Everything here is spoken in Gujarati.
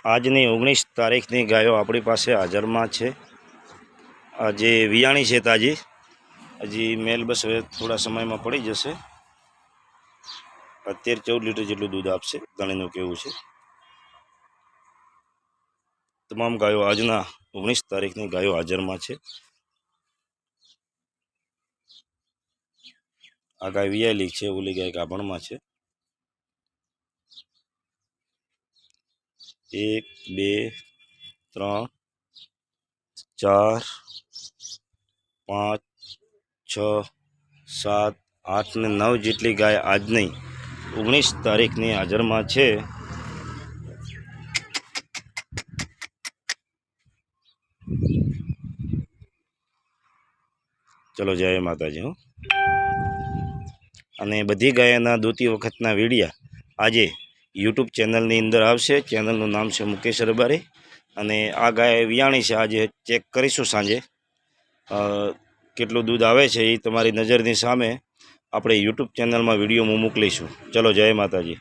આજની 19 તારીખની ગાયો આપણી પાસે હાજરમાં છે। આજે વિયાણી છે તાજી, હજી મેલ બસ હવે થોડા સમયમાં પડી જશે। અત્યારે 14 લીટર જેટલું દૂધ આપશે, ધણીનું કેવું છે। તમામ ગાયો આજના 19 તારીખની ગાયો હાજરમાં છે। આ ગાય વિયાયેલી છે, ઓલી ગાય ગાભણમાં છે। 1 2 3 4 5 6 7 8 ને 9 જેટલી ગાય આજની 19 તારીખની હાજરમાં છે। ચલો જય માતાજી। અને બધી ગાયોના દોતી વખતના વિડીયા આજે યુટ્યુબ ચેનલની અંદર આવશે। ચેનલનું નામ છે મુકેશ રબારી। અને આ ગાય વિયાણી છે, આજે ચેક કરીશું સાંજે કેટલું દૂધ આવે છે એ તમારી નજરની સામે આપણે યુટ્યુબ ચેનલમાં વિડીયો મોકલીશું। ચલો જય માતાજી।